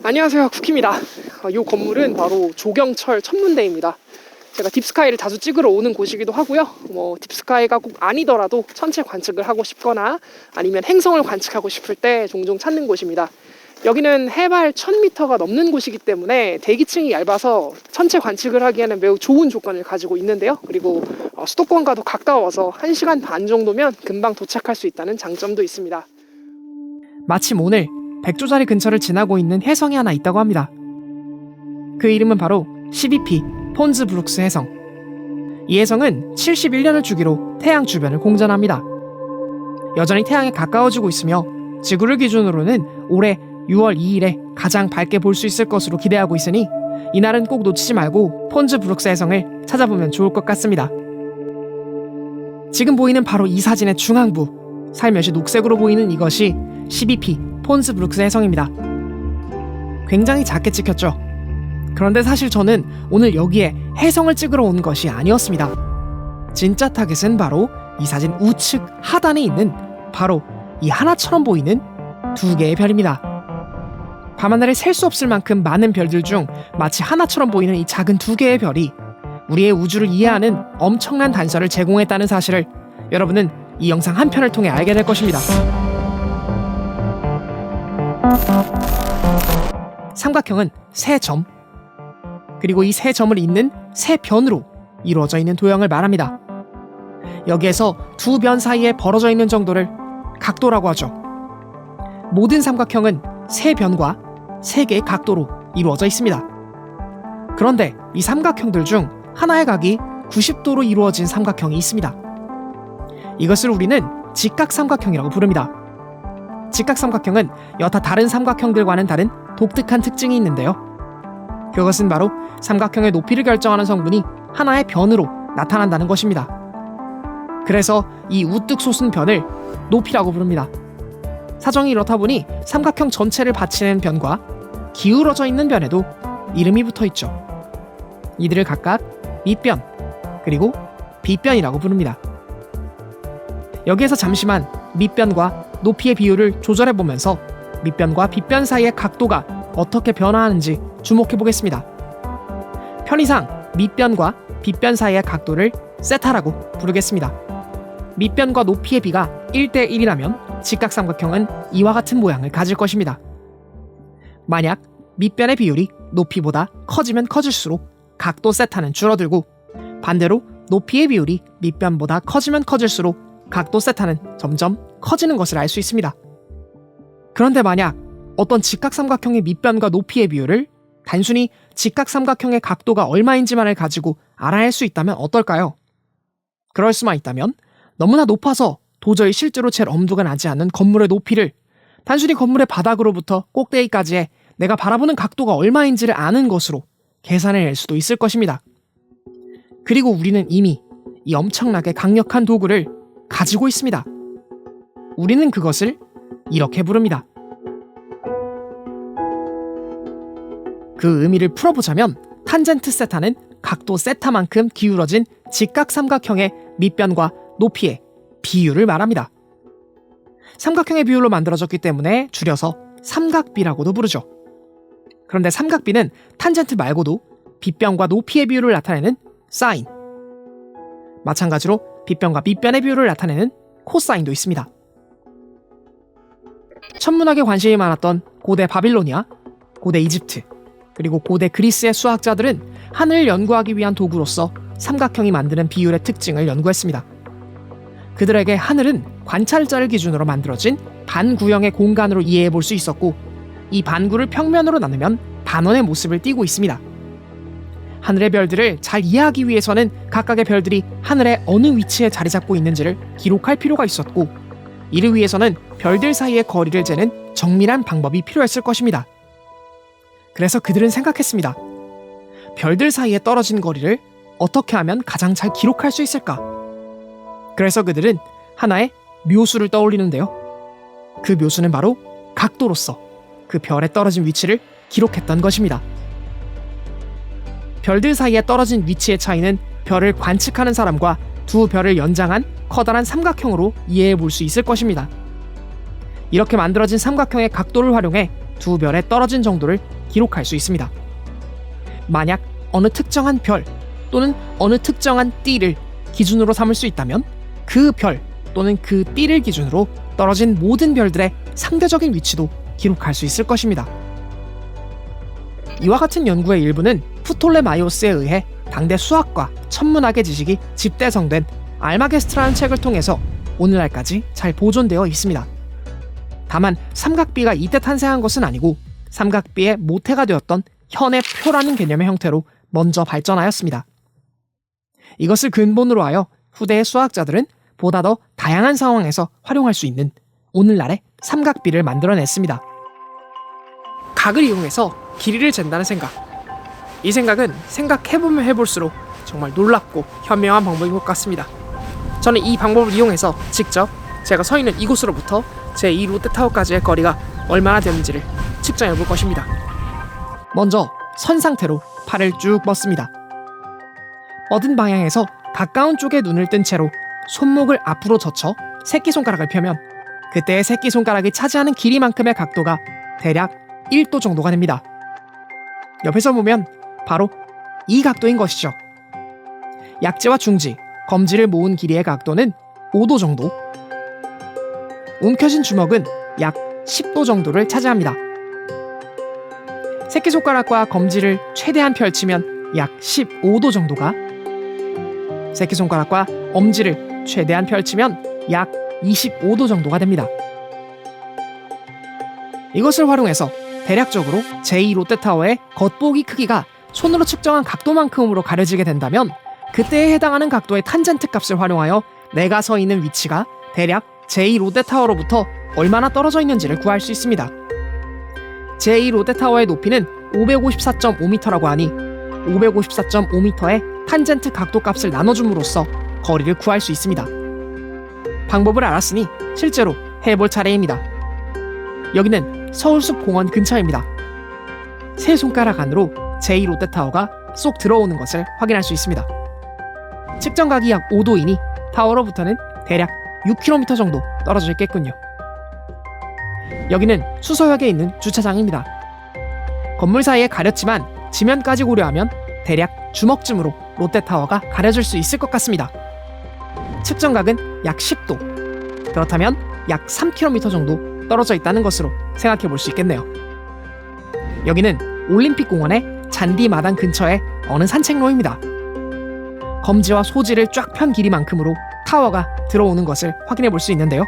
안녕하세요, 쿠키입니다. 이 건물은 바로 조경철 천문대입니다. 제가 딥스카이를 자주 찍으러 오는 곳이기도 하고요. 딥스카이가 꼭 아니더라도 천체 관측을 하고 싶거나 아니면 행성을 관측하고 싶을 때 종종 찾는 곳입니다. 여기는 해발 1000m가 넘는 곳이기 때문에 대기층이 얇아서 천체 관측을 하기에는 매우 좋은 조건을 가지고 있는데요. 그리고 수도권과도 가까워서 1시간 반 정도면 금방 도착할 수 있다는 장점도 있습니다. 마침 오늘 백조자리 근처를 지나고 있는 혜성이 하나 있다고 합니다. 그 이름은 바로 12P 폰즈 브룩스 혜성. 이 혜성은 71년을 주기로 태양 주변을 공전합니다. 여전히 태양에 가까워지고 있으며 지구를 기준으로는 올해 6월 2일에 가장 밝게 볼 수 있을 것으로 기대하고 있으니 이날은 꼭 놓치지 말고 폰즈 브룩스 혜성을 찾아보면 좋을 것 같습니다. 지금 보이는 바로 이 사진의 중앙부, 살며시 녹색으로 보이는 이것이 12P 폰즈 브룩스 혜성입니다. 굉장히 작게 찍혔죠. 그런데 사실 저는 오늘 여기에 혜성을 찍으러 온 것이 아니었습니다. 진짜 타겟은 바로 이 사진 우측 하단에 있는 바로 이 하나처럼 보이는 두 개의 별입니다. 밤하늘에 셀 수 없을 만큼 많은 별들 중 마치 하나처럼 보이는 이 작은 두 개의 별이 우리의 우주를 이해하는 엄청난 단서를 제공했다는 사실을 여러분은 이 영상 한 편을 통해 알게 될 것입니다. 삼각형은 세 점, 그리고 이 세 점을 잇는 세 변으로 이루어져 있는 도형을 말합니다. 여기에서 두 변 사이에 벌어져 있는 정도를 각도라고 하죠. 모든 삼각형은 세 변과 세 개의 각도로 이루어져 있습니다. 그런데 이 삼각형들 중 하나의 각이 90도로 이루어진 삼각형이 있습니다. 이것을 우리는 직각삼각형이라고 부릅니다. 직각삼각형은 여타 다른 삼각형들과는 다른 독특한 특징이 있는데요. 그것은 바로 삼각형의 높이를 결정하는 성분이 하나의 변으로 나타난다는 것입니다. 그래서 이 우뚝 솟은 변을 높이라고 부릅니다. 사정이 이렇다 보니 삼각형 전체를 받치는 변과 기울어져 있는 변에도 이름이 붙어 있죠. 이들을 각각 밑변 그리고 빗변이라고 부릅니다. 여기에서 잠시만 밑변과 높이의 비율을 조절해 보면서 밑변과 빗변 사이의 각도가 어떻게 변화하는지 주목해 보겠습니다. 편의상 밑변과 빗변 사이의 각도를 세타라고 부르겠습니다. 밑변과 높이의 비가 1:1이라면 직각삼각형은 이와 같은 모양을 가질 것입니다. 만약 밑변의 비율이 높이보다 커지면 커질수록 각도 세타는 줄어들고 반대로 높이의 비율이 밑변보다 커지면 커질수록 각도 세타는 점점 커지는 것을 알 수 있습니다. 그런데 만약 어떤 직각삼각형의 밑변과 높이의 비율을 단순히 직각삼각형의 각도가 얼마인지만을 가지고 알아낼 수 있다면 어떨까요? 그럴 수만 있다면 너무나 높아서 도저히 실제로 잴 엄두가 나지 않는 건물의 높이를 단순히 건물의 바닥으로부터 꼭대기까지의 내가 바라보는 각도가 얼마인지를 아는 것으로 계산해낼 수도 있을 것입니다. 그리고 우리는 이미 이 엄청나게 강력한 도구를 가지고 있습니다. 우리는 그것을 이렇게 부릅니다. 그 의미를 풀어보자면 탄젠트 세타는 각도 세타만큼 기울어진 직각삼각형의 밑변과 높이의 비율을 말합니다. 삼각형의 비율로 만들어졌기 때문에 줄여서 삼각비라고도 부르죠. 그런데 삼각비는 탄젠트 말고도 빗변과 높이의 비율을 나타내는 사인, 마찬가지로 빗변과 밑변의 비율을 나타내는 코사인도 있습니다. 천문학에 관심이 많았던 고대 바빌로니아, 고대 이집트, 그리고 고대 그리스의 수학자들은 하늘을 연구하기 위한 도구로서 삼각형이 만드는 비율의 특징을 연구했습니다. 그들에게 하늘은 관찰자를 기준으로 만들어진 반구형의 공간으로 이해해 볼 수 있었고 이 반구를 평면으로 나누면 반원의 모습을 띠고 있습니다. 하늘의 별들을 잘 이해하기 위해서는 각각의 별들이 하늘의 어느 위치에 자리 잡고 있는지를 기록할 필요가 있었고 이를 위해서는 별들 사이의 거리를 재는 정밀한 방법이 필요했을 것입니다. 그래서 그들은 생각했습니다. 별들 사이에 떨어진 거리를 어떻게 하면 가장 잘 기록할 수 있을까? 그래서 그들은 하나의 묘수를 떠올리는데요. 그 묘수는 바로 각도로서 그 별에 떨어진 위치를 기록했던 것입니다. 별들 사이에 떨어진 위치의 차이는 별을 관측하는 사람과 두 별을 연장한 커다란 삼각형으로 이해해 볼 수 있을 것입니다. 이렇게 만들어진 삼각형의 각도를 활용해 두 별의 떨어진 정도를 기록할 수 있습니다. 만약 어느 특정한 별 또는 어느 특정한 띠를 기준으로 삼을 수 있다면 그 별 또는 그 띠를 기준으로 떨어진 모든 별들의 상대적인 위치도 기록할 수 있을 것입니다. 이와 같은 연구의 일부는 프톨레마이오스에 의해 당대 수학과 천문학의 지식이 집대성된 알마게스트라는 책을 통해서 오늘날까지 잘 보존되어 있습니다. 다만 삼각비가 이때 탄생한 것은 아니고 삼각비의 모태가 되었던 현의 표라는 개념의 형태로 먼저 발전하였습니다. 이것을 근본으로 하여 후대의 수학자들은 보다 더 다양한 상황에서 활용할 수 있는 오늘날의 삼각비를 만들어냈습니다. 각을 이용해서 길이를 잰다는 생각. 이 생각은 생각해보면 해볼수록 정말 놀랍고 현명한 방법인 것 같습니다. 저는 이 방법을 이용해서 직접 제가 서 있는 이곳으로부터 제2 롯데타워까지의 거리가 얼마나 되는지를 측정해 볼 것입니다. 먼저 선 상태로 팔을 쭉 뻗습니다. 뻗은 방향에서 가까운 쪽에 눈을 뜬 채로 손목을 앞으로 젖혀 새끼손가락을 펴면 그때의 새끼손가락이 차지하는 길이만큼의 각도가 대략 1도 정도가 됩니다. 옆에서 보면 바로 이 각도인 것이죠. 약지와 중지, 검지를 모은 길이의 각도는 5도 정도, 움켜진 주먹은 약 10도 정도를 차지합니다. 새끼손가락과 검지를 최대한 펼치면 약 15도 정도가, 새끼손가락과 엄지를 최대한 펼치면 약 25도 정도가 됩니다. 이것을 활용해서 대략적으로 제2 롯데타워의 겉보기 크기가 손으로 측정한 각도만큼으로 가려지게 된다면 그때에 해당하는 각도의 탄젠트 값을 활용하여 내가 서 있는 위치가 대략 제2 롯데타워로부터 얼마나 떨어져 있는지를 구할 수 있습니다. 제2 롯데타워의 높이는 554.5m라고 하니 554.5m의 탄젠트 각도 값을 나눠줌으로써 거리를 구할 수 있습니다. 방법을 알았으니 실제로 해볼 차례입니다. 여기는 서울숲 공원 근처입니다. 세 손가락 안으로 제2 롯데타워가 쏙 들어오는 것을 확인할 수 있습니다. 측정각이 약 5도이니 타워로부터는 대략 6km 정도 떨어져 있겠군요. 여기는 수서역에 있는 주차장입니다. 건물 사이에 가렸지만 지면까지 고려하면 대략 주먹쯤으로 롯데타워가 가려질 수 있을 것 같습니다. 측정각은 약 10도, 그렇다면 약 3km 정도 떨어져 있다는 것으로 생각해 볼 수 있겠네요. 여기는 올림픽공원의 잔디마당 근처의 어느 산책로입니다. 검지와 소지를 쫙 편 길이만큼으로 타워가 들어오는 것을 확인해 볼 수 있는데요.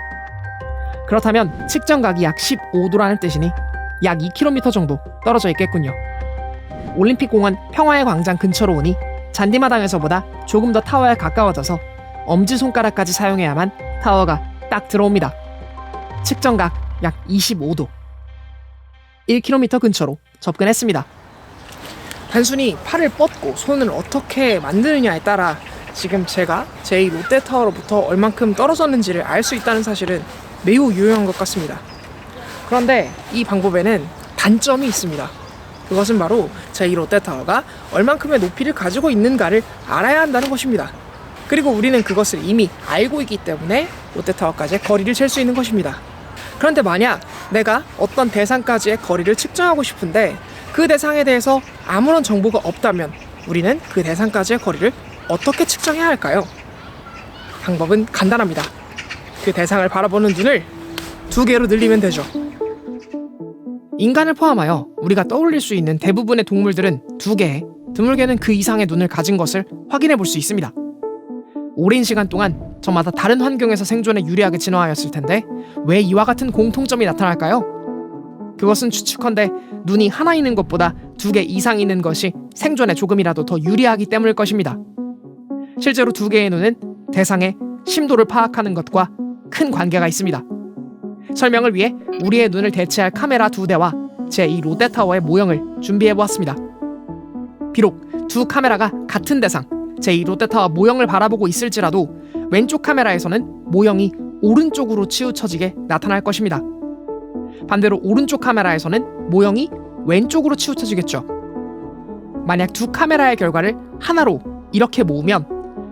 그렇다면 측정각이 약 15도라는 뜻이니 약 2km 정도 떨어져 있겠군요. 올림픽공원 평화의 광장 근처로 오니 잔디마당에서보다 조금 더 타워에 가까워져서 엄지손가락까지 사용해야만 타워가 딱 들어옵니다. 측정각 약 25도, 1km 근처로 접근했습니다. 단순히 팔을 뻗고 손을 어떻게 만드느냐에 따라 지금 제가 제2 롯데타워로부터 얼만큼 떨어졌는지를 알 수 있다는 사실은 매우 유용한 것 같습니다. 그런데 이 방법에는 단점이 있습니다. 그것은 바로 제2 롯데타워가 얼만큼의 높이를 가지고 있는가를 알아야 한다는 것입니다. 그리고 우리는 그것을 이미 알고 있기 때문에 롯데타워까지의 거리를 잴 수 있는 것입니다. 그런데 만약 내가 어떤 대상까지의 거리를 측정하고 싶은데 그 대상에 대해서 아무런 정보가 없다면 우리는 그 대상까지의 거리를 어떻게 측정해야 할까요? 방법은 간단합니다. 그 대상을 바라보는 눈을 2개로 늘리면 되죠. 인간을 포함하여 우리가 떠올릴 수 있는 대부분의 동물들은 2개, 드물게는 그 이상의 눈을 가진 것을 확인해 볼 수 있습니다. 오랜 시간 동안 저마다 다른 환경에서 생존에 유리하게 진화하였을 텐데 왜 이와 같은 공통점이 나타날까요? 그것은 추측컨대 눈이 하나 있는 것보다 2개 이상 있는 것이 생존에 조금이라도 더 유리하기 때문일 것입니다. 실제로 2개의 눈은 대상의 심도를 파악하는 것과 큰 관계가 있습니다. 설명을 위해 우리의 눈을 대체할 카메라 2대와 제2 롯데타워의 모형을 준비해보았습니다. 비록 두 카메라가 같은 대상, 제2 롯데타워 모형을 바라보고 있을지라도 왼쪽 카메라에서는 모형이 오른쪽으로 치우쳐지게 나타날 것입니다. 반대로 오른쪽 카메라에서는 모형이 왼쪽으로 치우쳐지겠죠. 만약 두 카메라의 결과를 하나로 이렇게 모으면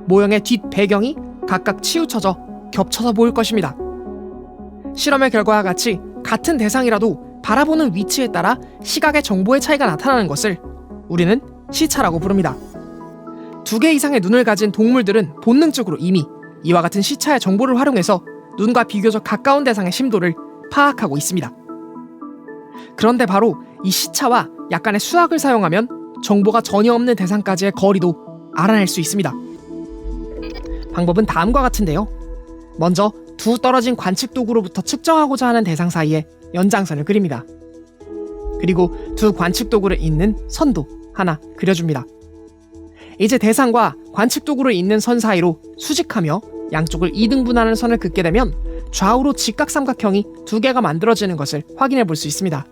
모형의 뒷 배경이 각각 치우쳐져 겹쳐서 보일 것입니다. 실험의 결과와 같이 같은 대상이라도 바라보는 위치에 따라 시각의 정보의 차이가 나타나는 것을 우리는 시차라고 부릅니다. 2개 이상의 눈을 가진 동물들은 본능적으로 이미 이와 같은 시차의 정보를 활용해서 눈과 비교적 가까운 대상의 심도를 파악하고 있습니다. 그런데 바로 이 시차와 약간의 수학을 사용하면 정보가 전혀 없는 대상까지의 거리도 알아낼 수 있습니다. 방법은 다음과 같은데요. 먼저 두 떨어진 관측 도구로부터 측정하고자 하는 대상 사이에 연장선을 그립니다. 그리고 두 관측 도구를 잇는 선도 하나 그려줍니다. 이제 대상과 관측 도구를 잇는 선 사이로 수직하며 양쪽을 2등분하는 선을 긋게 되면 좌우로 직각삼각형이 2개가 만들어지는 것을 확인해 볼 수 있습니다.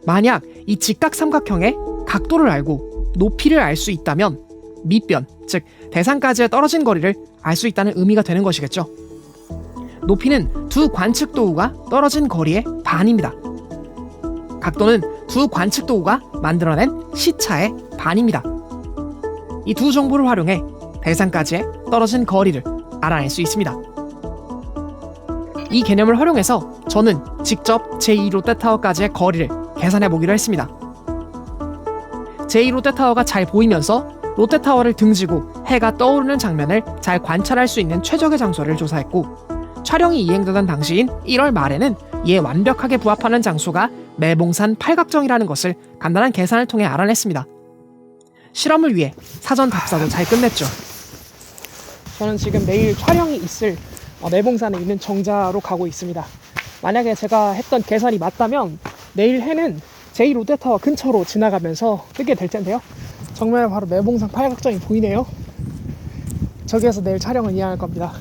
만약 이 직각삼각형의 각도를 알고 높이를 알 수 있다면 밑변, 즉 대상까지의 떨어진 거리를 알 수 있다는 의미가 되는 것이겠죠. 높이는 두 관측 도구가 떨어진 거리의 반입니다. 각도는 두 관측 도구가 만들어낸 시차의 반입니다. 이 두 정보를 활용해 대상까지의 떨어진 거리를 알아낼 수 있습니다. 이 개념을 활용해서 저는 직접 제2 롯데타워까지의 거리를 계산해 보기로 했습니다. 제2 롯데타워가 잘 보이면서 롯데타워를 등지고 해가 떠오르는 장면을 잘 관찰할 수 있는 최적의 장소를 조사했고, 촬영이 이행되던 당시인 1월 말에는 이에 완벽하게 부합하는 장소가 매봉산 팔각정이라는 것을 간단한 계산을 통해 알아냈습니다. 실험을 위해 사전 답사도 잘 끝냈죠. 저는 지금 내일 촬영이 있을 매봉산에 있는 정자로 가고 있습니다. 만약에 제가 했던 계산이 맞다면 내일 해는 제2 롯데타워 근처로 지나가면서 뜨게 될 텐데요. 정면에 바로 매봉산 팔각정이 보이네요. 저기에서 내일 촬영을 이행할 겁니다.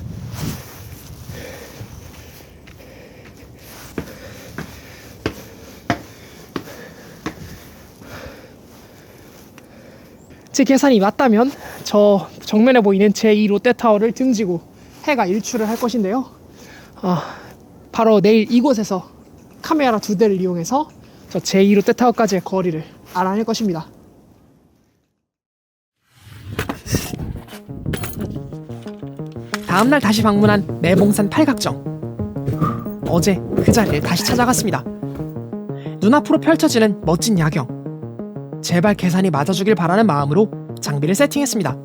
제 계산이 맞다면 저 정면에 보이는 제2 롯데타워를 등지고 해가 일출을 할 것인데요. 바로 내일 이곳에서 카메라 2대를 이용해서 저 제2 롯데타워까지의 거리를 알아낼 것입니다. 다음날 다시 방문한 매봉산 팔각정. 어제 그 자리를 다시 찾아갔습니다. 눈앞으로 펼쳐지는 멋진 야경. 제발 계산이 맞아주길 바라는 마음으로 장비를 세팅했습니다.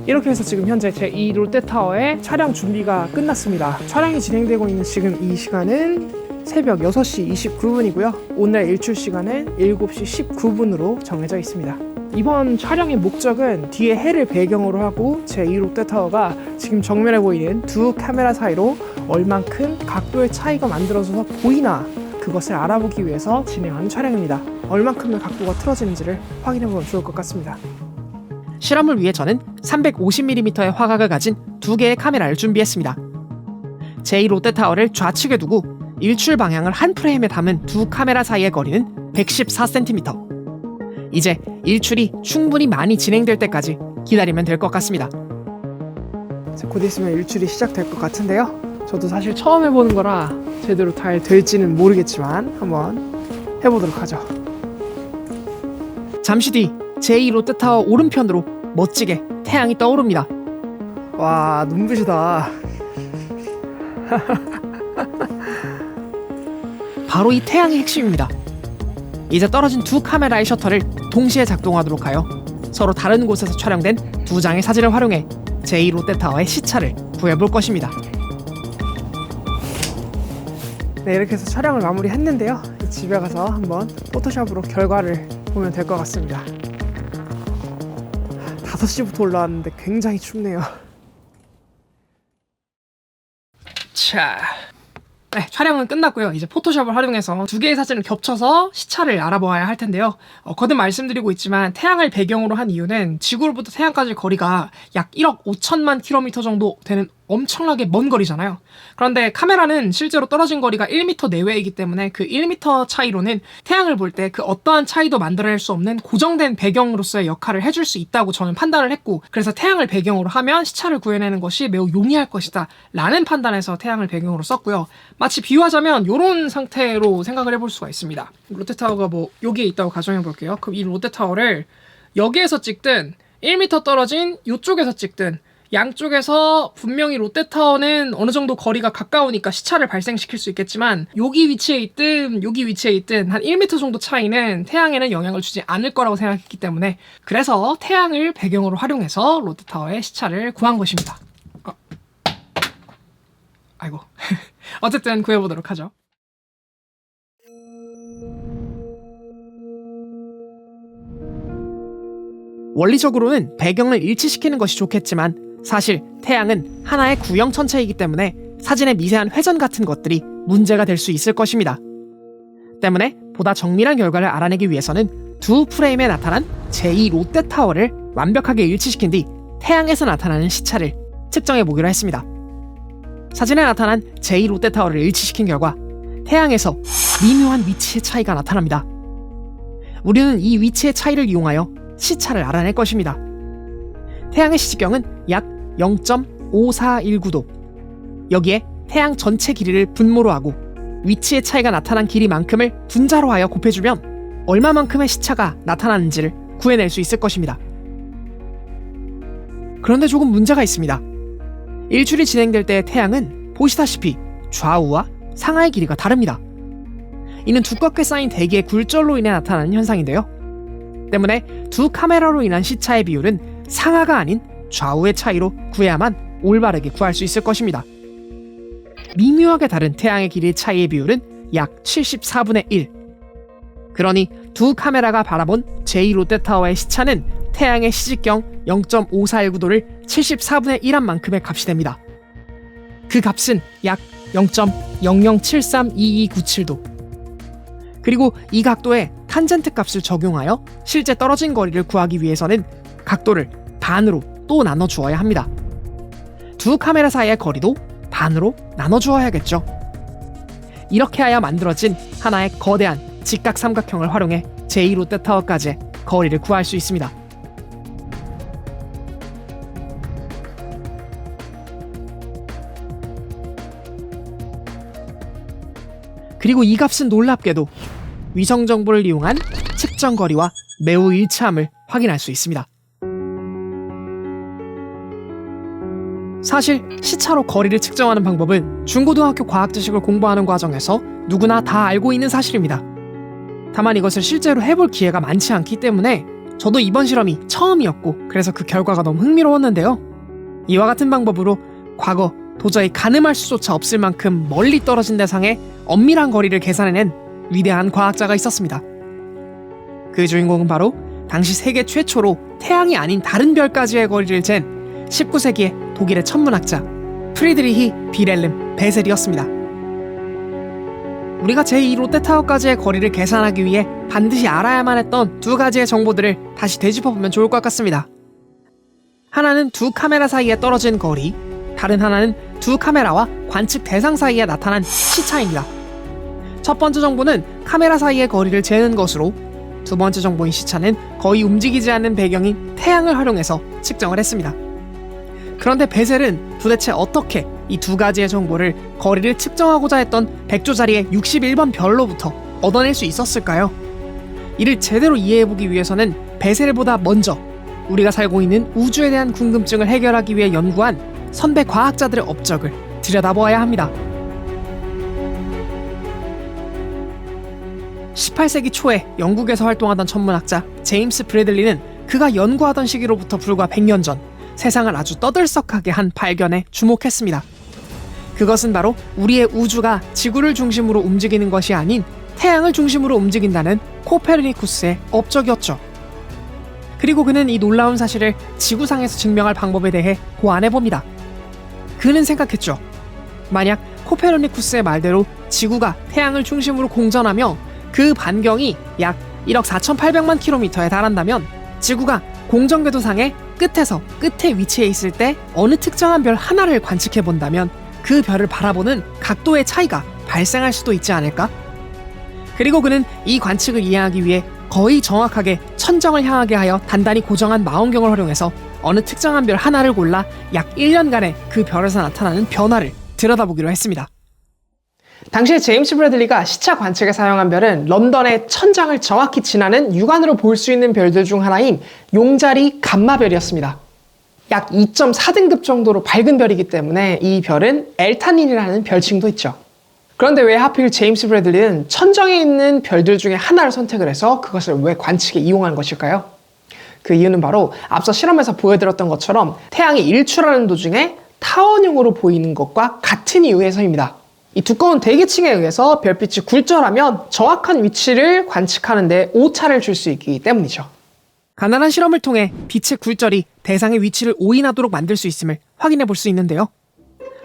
이렇게 해서 지금 현재 제2 롯데타워의 촬영 준비가 끝났습니다. 촬영이 진행되고 있는 지금 이 시간은 새벽 6시 29분이고요. 오늘 일출 시간은 7시 19분으로 정해져 있습니다. 이번 촬영의 목적은 뒤에 해를 배경으로 하고 제2 롯데타워가 지금 정면에 보이는 두 카메라 사이로 얼만큼 각도의 차이가 만들어져서 보이나 그것을 알아보기 위해서 진행하는 촬영입니다. 얼만큼의 각도가 틀어지는지를 확인해보면 좋을 것 같습니다. 실험을 위해 저는 350mm의 화각을 가진 2개의 카메라를 준비했습니다. 제2 롯데타워를 좌측에 두고 일출 방향을 한 프레임에 담은 두 카메라 사이의 거리는 114cm. 이제 일출이 충분히 많이 진행될 때까지 기다리면 될 것 같습니다. 곧 있으면 일출이 시작될 것 같은데요. 저도 사실 처음 해보는 거라 제대로 잘 될지는 모르겠지만 한번 해보도록 하죠. 잠시 뒤 제2 롯데타워 오른편으로 멋지게 태양이 떠오릅니다. 와, 눈부시다. 바로 이 태양이 핵심입니다. 이제 떨어진 두 카메라의 셔터를 동시에 작동하도록 하여 서로 다른 곳에서 촬영된 두 장의 사진을 활용해 제2 롯데타워의 시차를 구해볼 것입니다. 네, 이렇게 해서 촬영을 마무리했는데요. 집에 가서 한번 포토샵으로 결과를 보면 될 것 같습니다. 5시부터 올라왔는데 굉장히 춥네요. 자, 네, 촬영은 끝났고요. 이제 포토샵을 활용해서 두 개의 사진을 겹쳐서 시차를 알아보아야 할 텐데요. 거듭 말씀드리고 있지만 태양을 배경으로 한 이유는 지구로부터 태양까지 거리가 약 1억 5천만 킬로미터 정도 되는 엄청나게 먼 거리잖아요. 그런데 카메라는 실제로 떨어진 거리가 1m 내외이기 때문에 그 1m 차이로는 태양을 볼 때 그 어떠한 차이도 만들어낼 수 없는 고정된 배경으로서의 역할을 해줄 수 있다고 저는 판단을 했고, 그래서 태양을 배경으로 하면 시차를 구해내는 것이 매우 용이할 것이다 라는 판단에서 태양을 배경으로 썼고요. 마치 비유하자면 이런 상태로 생각을 해볼 수가 있습니다. 롯데타워가 뭐 여기에 있다고 가정해 볼게요. 그럼 이 롯데타워를 여기에서 찍든 1m 떨어진 이쪽에서 찍든 양쪽에서 분명히 롯데타워는 어느 정도 거리가 가까우니까 시차를 발생시킬 수 있겠지만 여기 위치에 있든 여기 위치에 있든 한 1m 정도 차이는 태양에는 영향을 주지 않을 거라고 생각했기 때문에 그래서 태양을 배경으로 활용해서 롯데타워의 시차를 구한 것입니다. 아이고 어쨌든 구해보도록 하죠. 원리적으로는 배경을 일치시키는 것이 좋겠지만 사실 태양은 하나의 구형 천체이기 때문에 사진의 미세한 회전 같은 것들이 문제가 될 수 있을 것입니다. 때문에 보다 정밀한 결과를 알아내기 위해서는 두 프레임에 나타난 제2 롯데타워를 완벽하게 일치시킨 뒤 태양에서 나타나는 시차를 측정해 보기로 했습니다. 사진에 나타난 제2 롯데타워를 일치시킨 결과 태양에서 미묘한 위치의 차이가 나타납니다. 우리는 이 위치의 차이를 이용하여 시차를 알아낼 것입니다. 태양의 시직경은 약 0.5419도. 여기에 태양 전체 길이를 분모로 하고 위치의 차이가 나타난 길이만큼을 분자로 하여 곱해주면 얼마만큼의 시차가 나타나는지를 구해낼 수 있을 것입니다. 그런데 조금 문제가 있습니다. 일출이 진행될 때의 태양은 보시다시피 좌우와 상하의 길이가 다릅니다. 이는 두껍게 쌓인 대기의 굴절로 인해 나타나는 현상인데요. 때문에 두 카메라로 인한 시차의 비율은 상하가 아닌 좌우의 차이로 구해야만 올바르게 구할 수 있을 것입니다. 미묘하게 다른 태양의 길이의 차이의 비율은 약 74분의 1. 그러니 두 카메라가 바라본 제2 롯데타워의 시차는 태양의 시직경 0.5419도를 74분의 1한 만큼의 값이 됩니다. 그 값은 약 0.00732297도. 그리고 이 각도에 탄젠트 값을 적용하여 실제 떨어진 거리를 구하기 위해서는 각도를 반으로 또 나눠주어야 합니다. 두 카메라 사이의 거리도 반으로 나눠주어야겠죠. 이렇게 하여 만들어진 하나의 거대한 직각 삼각형을 활용해 제2 롯데타워까지의 거리를 구할 수 있습니다. 그리고 이 값은 놀랍게도 위성 정보를 이용한 측정 거리와 매우 일치함을 확인할 수 있습니다. 사실 시차로 거리를 측정하는 방법은 중고등학교 과학지식을 공부하는 과정에서 누구나 다 알고 있는 사실입니다. 다만 이것을 실제로 해볼 기회가 많지 않기 때문에 저도 이번 실험이 처음이었고 그래서 그 결과가 너무 흥미로웠는데요. 이와 같은 방법으로 과거 도저히 가늠할 수조차 없을 만큼 멀리 떨어진 대상의 엄밀한 거리를 계산해낸 위대한 과학자가 있었습니다. 그 주인공은 바로 당시 세계 최초로 태양이 아닌 다른 별까지의 거리를 잰 19세기의 독일의 천문학자 프리드리히 빌헬름 베셀이었습니다. 우리가 제2 롯데타워까지의 거리를 계산하기 위해 반드시 알아야만 했던 두 가지의 정보들을 다시 되짚어보면 좋을 것 같습니다. 하나는 두 카메라 사이에 떨어진 거리, 다른 하나는 두 카메라와 관측 대상 사이에 나타난 시차입니다. 첫 번째 정보는 카메라 사이의 거리를 재는 것으로, 두 번째 정보인 시차는 거의 움직이지 않는 배경인 태양을 활용해서 측정을 했습니다. 그런데 베셀은 도대체 어떻게 이 두 가지의 정보를 거리를 측정하고자 했던 100조짜리의 61번 별로부터 얻어낼 수 있었을까요? 이를 제대로 이해해보기 위해서는 베셀보다 먼저 우리가 살고 있는 우주에 대한 궁금증을 해결하기 위해 연구한 선배 과학자들의 업적을 들여다보아야 합니다. 18세기 초에 영국에서 활동하던 천문학자 제임스 브래들리는 그가 연구하던 시기로부터 불과 100년 전 세상을 아주 떠들썩하게 한 발견에 주목했습니다. 그것은 바로 우리의 우주가 지구를 중심으로 움직이는 것이 아닌 태양을 중심으로 움직인다는 코페르니쿠스의 업적이었죠. 그리고 그는 이 놀라운 사실을 지구상에서 증명할 방법에 대해 고안해봅니다. 그는 생각했죠. 만약 코페르니쿠스의 말대로 지구가 태양을 중심으로 공전하며 그 반경이 약 1억 4,800만 킬로미터에 달한다면 지구가 공전궤도상의 끝에서 끝에 위치해 있을 때 어느 특정한 별 하나를 관측해본다면 그 별을 바라보는 각도의 차이가 발생할 수도 있지 않을까? 그리고 그는 이 관측을 이해하기 위해 거의 정확하게 천정을 향하게 하여 단단히 고정한 망원경을 활용해서 어느 특정한 별 하나를 골라 약 1년간의 그 별에서 나타나는 변화를 들여다보기로 했습니다. 당시에 제임스 브래들리가 시차 관측에 사용한 별은 런던의 천장을 정확히 지나는 육안으로 볼 수 있는 별들 중 하나인 용자리 감마별이었습니다. 약 2.4등급 정도로 밝은 별이기 때문에 이 별은 엘타닌이라는 별칭도 있죠. 그런데 왜 하필 제임스 브래들리는 천정에 있는 별들 중에 하나를 선택을 해서 그것을 왜 관측에 이용한 것일까요? 그 이유는 바로 앞서 실험에서 보여드렸던 것처럼 태양이 일출하는 도중에 타원형으로 보이는 것과 같은 이유에서입니다. 이 두꺼운 대기층에 의해서 별빛이 굴절하면 정확한 위치를 관측하는 데 오차를 줄 수 있기 때문이죠. 가난한 실험을 통해 빛의 굴절이 대상의 위치를 오인하도록 만들 수 있음을 확인해 볼 수 있는데요.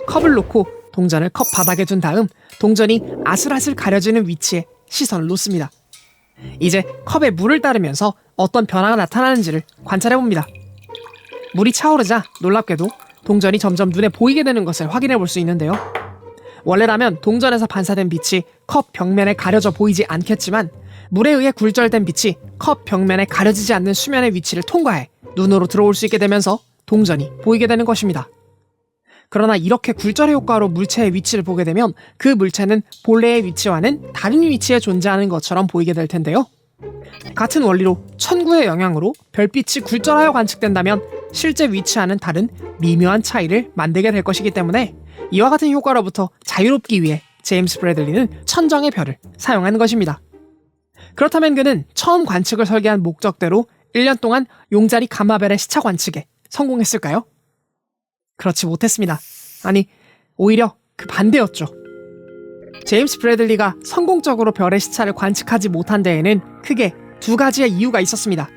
컵을 놓고 동전을 컵 바닥에 둔 다음 동전이 아슬아슬 가려지는 위치에 시선을 놓습니다. 이제 컵에 물을 따르면서 어떤 변화가 나타나는지를 관찰해 봅니다. 물이 차오르자 놀랍게도 동전이 점점 눈에 보이게 되는 것을 확인해 볼 수 있는데요. 원래라면 동전에서 반사된 빛이 컵 벽면에 가려져 보이지 않겠지만 물에 의해 굴절된 빛이 컵 벽면에 가려지지 않는 수면의 위치를 통과해 눈으로 들어올 수 있게 되면서 동전이 보이게 되는 것입니다. 그러나 이렇게 굴절의 효과로 물체의 위치를 보게 되면 그 물체는 본래의 위치와는 다른 위치에 존재하는 것처럼 보이게 될 텐데요. 같은 원리로 천구의 영향으로 별빛이 굴절하여 관측된다면 실제 위치와는 다른 미묘한 차이를 만들게 될 것이기 때문에 이와 같은 효과로부터 자유롭기 위해 제임스 브래들리는 천정의 별을 사용한 것입니다. 그렇다면 그는 처음 관측을 설계한 목적대로 1년 동안 용자리 감마별의 시차 관측에 성공했을까요? 그렇지 못했습니다. 아니, 오히려 그 반대였죠. 제임스 브래들리가 성공적으로 별의 시차를 관측하지 못한 데에는 크게 두 가지의 이유가 있었습니다.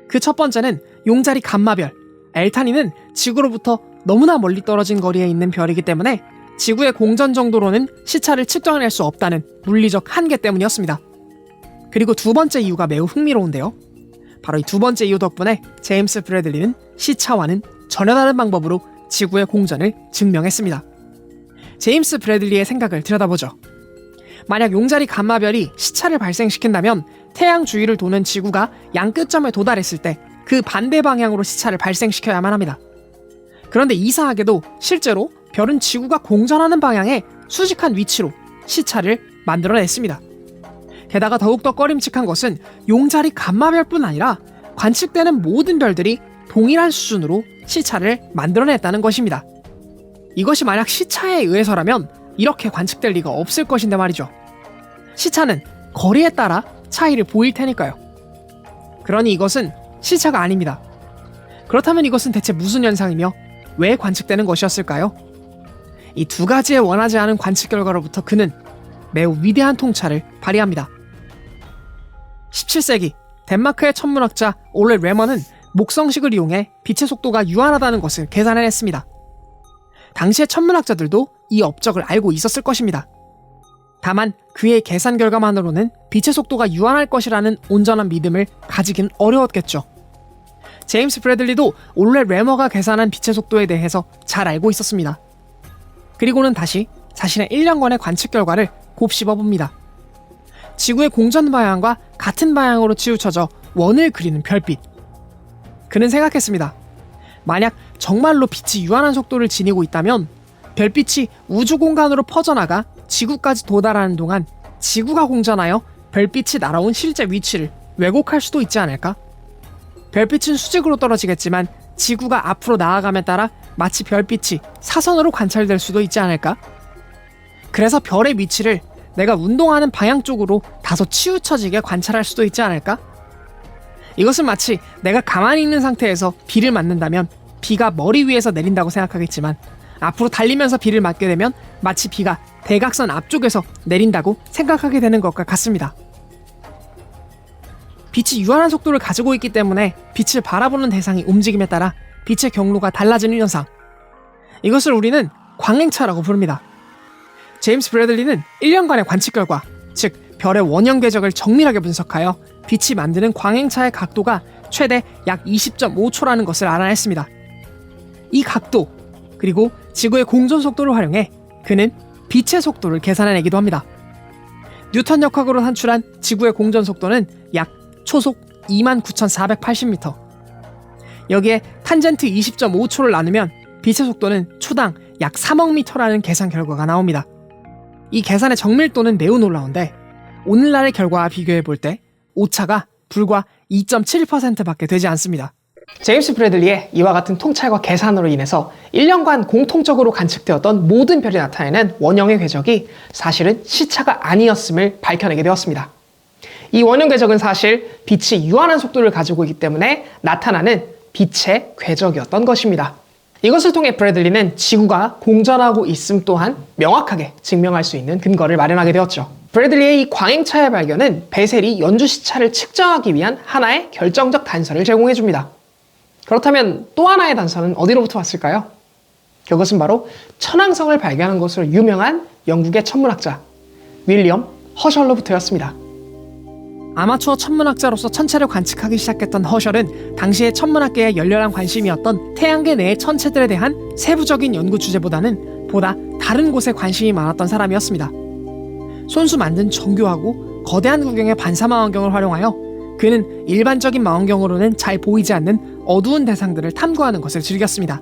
그 첫 번째는 용자리 감마별, 엘타닌은 지구로부터 너무나 멀리 떨어진 거리에 있는 별이기 때문에 지구의 공전 정도로는 시차를 측정해낼 수 없다는 물리적 한계 때문이었습니다. 그리고 두 번째 이유가 매우 흥미로운데요. 바로 이 두 번째 이유 덕분에 제임스 브래들리는 시차와는 전혀 다른 방법으로 지구의 공전을 증명했습니다. 제임스 브래들리의 생각을 들여다보죠. 만약 용자리 감마별이 시차를 발생시킨다면 태양 주위를 도는 지구가 양끝점에 도달했을 때 그 반대 방향으로 시차를 발생시켜야만 합니다. 그런데 이상하게도 실제로 별은 지구가 공전하는 방향에 수직한 위치로 시차를 만들어냈습니다. 게다가 더욱더 꺼림칙한 것은 용자리 감마별뿐 아니라 관측되는 모든 별들이 동일한 수준으로 시차를 만들어냈다는 것입니다. 이것이 만약 시차에 의해서라면 이렇게 관측될 리가 없을 것인데 말이죠. 시차는 거리에 따라 차이를 보일 테니까요. 그러니 이것은 시차가 아닙니다. 그렇다면 이것은 대체 무슨 현상이며 왜 관측되는 것이었을까요? 이 두 가지의 원하지 않은 관측 결과로부터 그는 매우 위대한 통찰을 발휘합니다. 17세기 덴마크의 천문학자 올레 레머는 목성식을 이용해 빛의 속도가 유한하다는 것을 계산해냈습니다. 당시의 천문학자들도 이 업적을 알고 있었을 것입니다. 다만 그의 계산 결과만으로는 빛의 속도가 유한할 것이라는 온전한 믿음을 가지긴 어려웠겠죠. 제임스 브래들리도 올레 레머가 계산한 빛의 속도에 대해서 잘 알고 있었습니다. 그리고는 다시 자신의 1년간의 관측 결과를 곱씹어봅니다. 지구의 공전 방향과 같은 방향으로 치우쳐져 원을 그리는 별빛. 그는 생각했습니다. 만약 정말로 빛이 유한한 속도를 지니고 있다면 별빛이 우주 공간으로 퍼져나가 지구까지 도달하는 동안 지구가 공전하여 별빛이 날아온 실제 위치를 왜곡할 수도 있지 않을까? 별빛은 수직으로 떨어지겠지만 지구가 앞으로 나아감에 따라 마치 별빛이 사선으로 관찰될 수도 있지 않을까? 그래서 별의 위치를 내가 운동하는 방향 쪽으로 다소 치우쳐지게 관찰할 수도 있지 않을까? 이것은 마치 내가 가만히 있는 상태에서 비를 맞는다면 비가 머리 위에서 내린다고 생각하겠지만 앞으로 달리면서 비를 맞게 되면 마치 비가 대각선 앞쪽에서 내린다고 생각하게 되는 것과 같습니다. 빛이 유한한 속도를 가지고 있기 때문에 빛을 바라보는 대상이 움직임에 따라 빛의 경로가 달라지는 현상. 이것을 우리는 광행차라고 부릅니다. 제임스 브래들리는 1년간의 관측 결과, 즉 별의 원형 궤적을 정밀하게 분석하여 빛이 만드는 광행차의 각도가 최대 약 20.5초라는 것을 알아냈습니다. 이 각도, 그리고 지구의 공전 속도를 활용해 그는 빛의 속도를 계산해내기도 합니다. 뉴턴 역학으로 산출한 지구의 공전 속도는 약 초속 29,480m. 여기에 탄젠트 20.5초를 나누면 빛의 속도는 초당 약 3억 미터라는 계산 결과가 나옵니다. 이 계산의 정밀도는 매우 놀라운데 오늘날의 결과와 비교해 볼 때 오차가 불과 2.7%밖에 되지 않습니다. 제임스 브래들리의 이와 같은 통찰과 계산으로 인해서 1년간 공통적으로 관측되었던 모든 별이 나타내는 원형의 궤적이 사실은 시차가 아니었음을 밝혀내게 되었습니다. 이 원형 궤적은 사실 빛이 유한한 속도를 가지고 있기 때문에 나타나는 빛의 궤적이었던 것입니다. 이것을 통해 브래들리는 지구가 공전하고 있음 또한 명확하게 증명할 수 있는 근거를 마련하게 되었죠. 브래들리의 이 광행차의 발견은 베셀이 연주 시차를 측정하기 위한 하나의 결정적 단서를 제공해줍니다. 그렇다면 또 하나의 단서는 어디로부터 왔을까요? 그것은 바로 천왕성을 발견한 것으로 유명한 영국의 천문학자 윌리엄 허셜로부터였습니다. 아마추어 천문학자로서 천체를 관측하기 시작했던 허셜은 당시의 천문학계에 열렬한 관심이었던 태양계 내의 천체들에 대한 세부적인 연구 주제보다는 보다 다른 곳에 관심이 많았던 사람이었습니다. 손수 만든 정교하고 거대한 구경의 반사망원경을 활용하여 그는 일반적인 망원경으로는 잘 보이지 않는 어두운 대상들을 탐구하는 것을 즐겼습니다.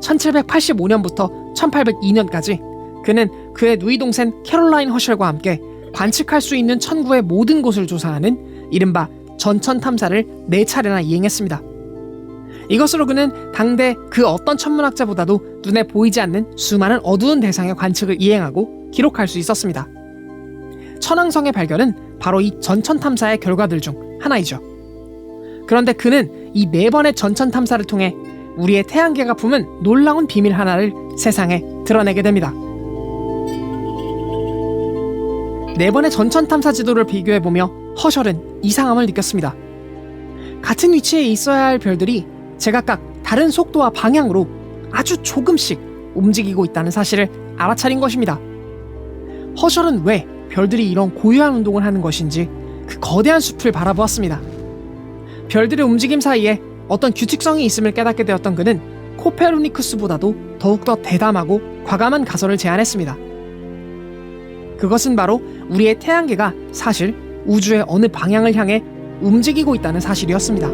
1785년부터 1802년까지 그는 그의 누이 동생 캐롤라인 허셜과 함께 관측할 수 있는 천구의 모든 곳을 조사하는 이른바 전천 탐사를 4차례나 이행했습니다. 이것으로 그는 당대 그 어떤 천문학자보다도 눈에 보이지 않는 수많은 어두운 대상의 관측을 이행하고 기록할 수 있었습니다. 천왕성의 발견은 바로 이 전천 탐사의 결과들 중 하나이죠. 그런데 그는 이 4번의 전천 탐사를 통해 우리의 태양계가 품은 놀라운 비밀 하나를 세상에 드러내게 됩니다. 4번의 전천 탐사 지도를 비교해보며 허셜은 이상함을 느꼈습니다. 같은 위치에 있어야 할 별들이 제각각 다른 속도와 방향으로 아주 조금씩 움직이고 있다는 사실을 알아차린 것입니다. 허셜은 왜 별들이 이런 고유한 운동을 하는 것인지 그 거대한 숲을 바라보았습니다. 별들의 움직임 사이에 어떤 규칙성이 있음을 깨닫게 되었던 그는 코페르니쿠스보다도 더욱더 대담하고 과감한 가설을 제안했습니다. 그것은 바로 우리의 태양계가 사실 우주의 어느 방향을 향해 움직이고 있다는 사실이었습니다.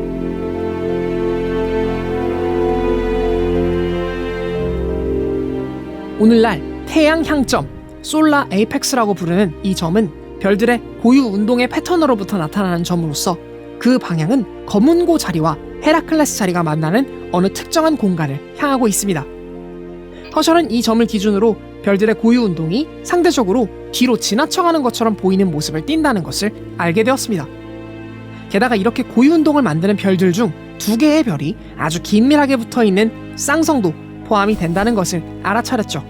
오늘날 태양 향점, 솔라 에이펙스라고 부르는 이 점은 별들의 고유 운동의 패턴으로부터 나타나는 점으로서 그 방향은 거문고 자리와 헤라클레스 자리가 만나는 어느 특정한 공간을 향하고 있습니다. 허셜은 이 점을 기준으로 별들의 고유 운동이 상대적으로 뒤로 지나쳐가는 것처럼 보이는 모습을 띈다는 것을 알게 되었습니다. 게다가 이렇게 고유 운동을 만드는 별들 중 2개의 별이 아주 긴밀하게 붙어있는 쌍성도 포함이 된다는 것을 알아차렸죠.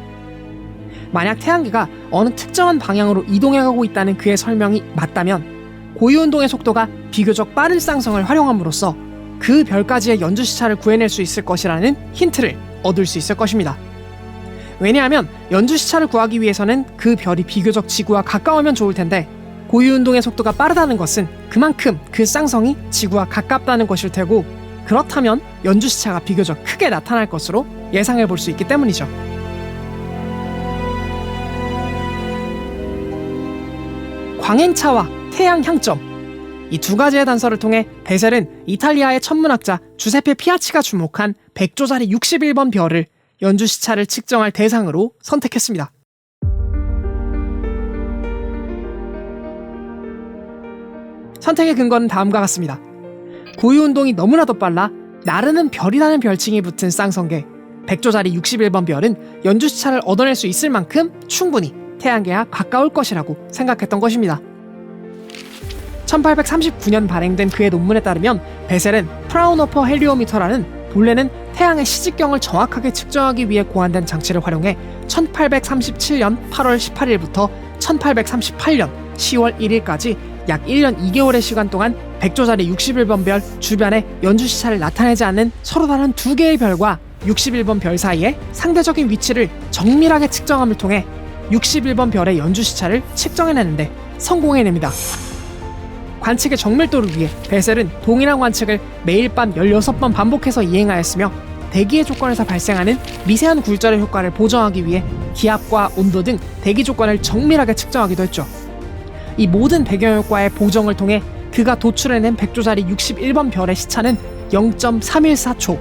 만약 태양계가 어느 특정한 방향으로 이동해가고 있다는 그의 설명이 맞다면 고유 운동의 속도가 비교적 빠른 쌍성을 활용함으로써 그 별까지의 연주 시차를 구해낼 수 있을 것이라는 힌트를 얻을 수 있을 것입니다. 왜냐하면 연주 시차를 구하기 위해서는 그 별이 비교적 지구와 가까우면 좋을 텐데 고유 운동의 속도가 빠르다는 것은 그만큼 그 쌍성이 지구와 가깝다는 것일 테고, 그렇다면 연주 시차가 비교적 크게 나타날 것으로 예상해 볼 수 있기 때문이죠. 광행차와 태양 향점, 이 2가지의 단서를 통해 베셀은 이탈리아의 천문학자 주세페 피아치가 주목한 백조자리 61번 별을 연주 시차를 측정할 대상으로 선택했습니다. 선택의 근거는 다음과 같습니다. 고유 운동이 너무나도 빨라 나르는 별이라는 별칭이 붙은 쌍성계 백조자리 61번 별은 연주 시차를 얻어낼 수 있을 만큼 충분히 태양계와 가까울 것이라고 생각했던 것입니다. 1839년 발행된 그의 논문에 따르면 베셀은 프라운호퍼 헬리오미터라는 본래는 태양의 시직경을 정확하게 측정하기 위해 고안된 장치를 활용해 1837년 8월 18일부터 1838년 10월 1일까지 약 1년 2개월의 시간 동안 백조자리 61번 별 주변에 연주 시차를 나타내지 않는 서로 다른 2개의 별과 61번 별 사이의 상대적인 위치를 정밀하게 측정함을 통해 61번 별의 연주 시차를 측정해내는데 성공해냅니다. 관측의 정밀도를 위해 베셀은 동일한 관측을 매일 밤 16번 반복해서 이행하였으며 대기의 조건에서 발생하는 미세한 굴절의 효과를 보정하기 위해 기압과 온도 등 대기 조건을 정밀하게 측정하기도 했죠. 이 모든 배경효과의 보정을 통해 그가 도출해낸 백조자리 61번 별의 시차는 0.314초.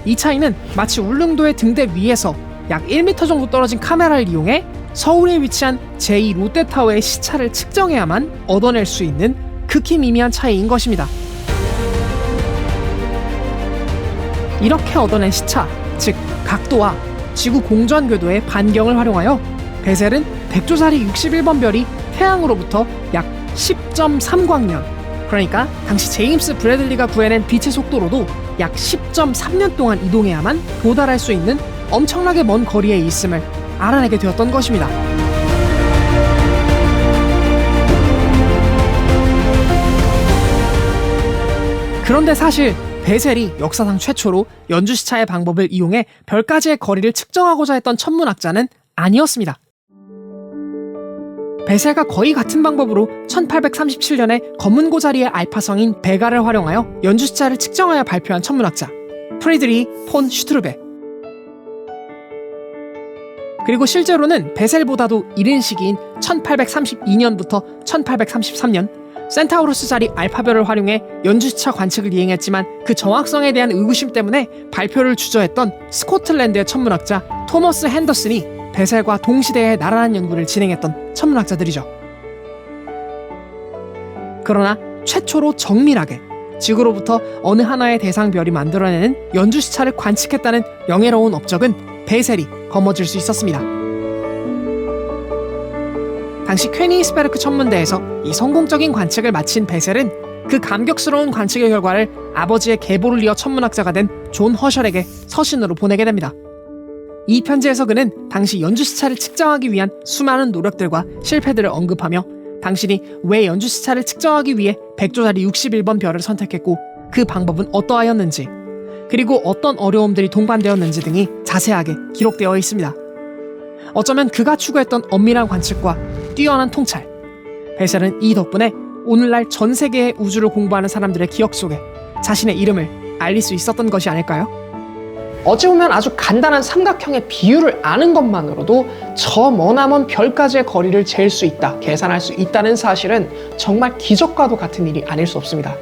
이 차이는 마치 울릉도의 등대 위에서 약 1m 정도 떨어진 카메라를 이용해 서울에 위치한 제2 롯데타워의 시차를 측정해야만 얻어낼 수 있는 극히 미미한 차이인 것입니다. 이렇게 얻어낸 시차, 즉 각도와 지구 공전 궤도의 반경을 활용하여 베셀은 백조자리 61번 별이 태양으로부터 약 10.3광년, 그러니까 당시 제임스 브래들리가 구해낸 빛의 속도로도 약 10.3년 동안 이동해야만 도달할 수 있는 엄청나게 먼 거리에 있음을 알아내게 되었던 것입니다. 그런데 사실 베셀이 역사상 최초로 연주시차의 방법을 이용해 별까지의 거리를 측정하고자 했던 천문학자는 아니었습니다. 베셀과 거의 같은 방법으로 1837년에 검은고자리의 알파성인 베가를 활용하여 연주시차를 측정하여 발표한 천문학자 프리드리히 폰 슈트르베. 그리고 실제로는 베셀보다도 이른 시기인 1832년부터 1833년 센타우루스 자리 알파별을 활용해 연주시차 관측을 이행했지만 그 정확성에 대한 의구심 때문에 발표를 주저했던 스코틀랜드의 천문학자 토머스 핸더슨이 베셀과 동시대에 나란한 연구를 진행했던 천문학자들이죠. 그러나 최초로 정밀하게 지구로부터 어느 하나의 대상별이 만들어내는 연주시차를 관측했다는 영예로운 업적은 베셀이 거머쥘 수 있었습니다. 당시 퀘니스베르크 천문대에서 이 성공적인 관측을 마친 베셀은 그 감격스러운 관측의 결과를 아버지의 계보를 이어 천문학자가 된 존 허셜에게 서신으로 보내게 됩니다. 이 편지에서 그는 당시 연주시차를 측정하기 위한 수많은 노력들과 실패들을 언급하며 당신이 왜 연주시차를 측정하기 위해 백조자리 61번 별을 선택했고 그 방법은 어떠하였는지, 그리고 어떤 어려움들이 동반되었는지 등이 자세하게 기록되어 있습니다. 어쩌면 그가 추구했던 엄밀한 관측과 뛰어난 통찰, 베셀은 이 덕분에 오늘날 전 세계의 우주를 공부하는 사람들의 기억 속에 자신의 이름을 알릴 수 있었던 것이 아닐까요? 어찌 보면 아주 간단한 삼각형의 비율을 아는 것만으로도 저 머나먼 별까지의 거리를 잴 수 있다, 계산할 수 있다는 사실은 정말 기적과도 같은 일이 아닐 수 없습니다.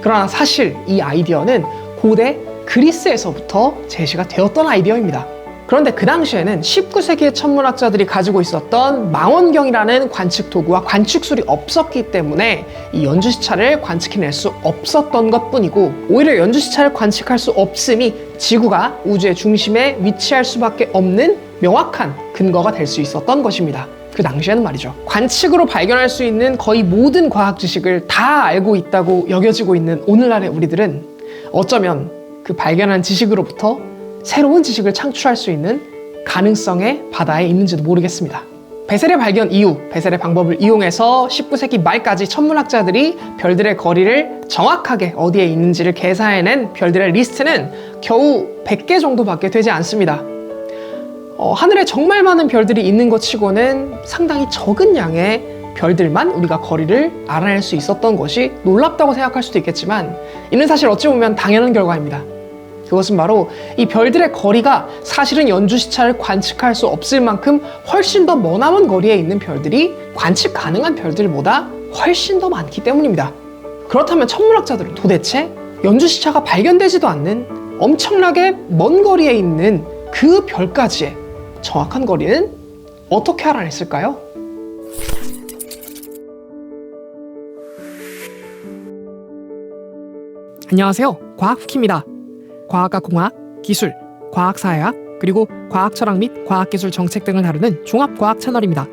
그러나 사실 이 아이디어는 고대 그리스에서부터 제시가 되었던 아이디어입니다. 그런데 그 당시에는 19세기의 천문학자들이 가지고 있었던 망원경이라는 관측 도구와 관측술이 없었기 때문에 이 연주시차를 관측해낼 수 없었던 것뿐이고, 오히려 연주시차를 관측할 수 없음이 지구가 우주의 중심에 위치할 수밖에 없는 명확한 근거가 될 수 있었던 것입니다. 그 당시에는 말이죠. 관측으로 발견할 수 있는 거의 모든 과학 지식을 다 알고 있다고 여겨지고 있는 오늘날의 우리들은 어쩌면 그 발견한 지식으로부터 새로운 지식을 창출할 수 있는 가능성의 바다에 있는지도 모르겠습니다. 베셀의 발견 이후 베셀의 방법을 이용해서 19세기 말까지 천문학자들이 별들의 거리를 정확하게 어디에 있는지를 계산해낸 별들의 리스트는 겨우 100개 정도밖에 되지 않습니다. 하늘에 정말 많은 별들이 있는 것 치고는 상당히 적은 양의 별들만 우리가 거리를 알아낼 수 있었던 것이 놀랍다고 생각할 수도 있겠지만, 이는 사실 어찌 보면 당연한 결과입니다. 그것은 바로 이 별들의 거리가 사실은 연주시차를 관측할 수 없을 만큼 훨씬 더 머나먼 거리에 있는 별들이 관측 가능한 별들보다 훨씬 더 많기 때문입니다. 그렇다면 천문학자들은 도대체 연주시차가 발견되지도 않는 엄청나게 먼 거리에 있는 그 별까지의 정확한 거리는 어떻게 알아냈을까요? 안녕하세요. 과학쿠키입니다. 과학과 공학, 기술, 과학사회학, 그리고 과학철학 및 과학기술 정책 등을 다루는 종합과학 채널입니다.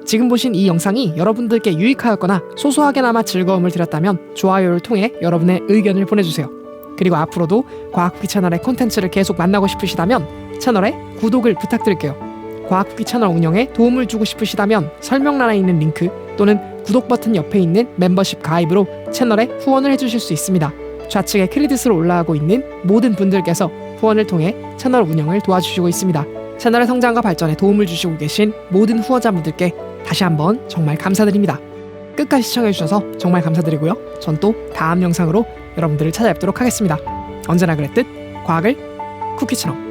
지금 보신 이 영상이 여러분들께 유익하였거나 소소하게나마 즐거움을 드렸다면 좋아요를 통해 여러분의 의견을 보내주세요. 그리고 앞으로도 과학쿠키 채널의 콘텐츠를 계속 만나고 싶으시다면 채널에 구독을 부탁드릴게요. 과학쿠키 채널 운영에 도움을 주고 싶으시다면 설명란에 있는 링크 또는 구독 버튼 옆에 있는 멤버십 가입으로 채널에 후원을 해주실 수 있습니다. 좌측에 크레딧으로 올라가고 있는 모든 분들께서 후원을 통해 채널 운영을 도와주시고 있습니다. 채널의 성장과 발전에 도움을 주시고 계신 모든 후원자분들께 다시 한번 정말 감사드립니다. 끝까지 시청해주셔서 정말 감사드리고요. 전 또 다음 영상으로 여러분들을 찾아뵙도록 하겠습니다. 언제나 그랬듯 과학을 쿠키처럼.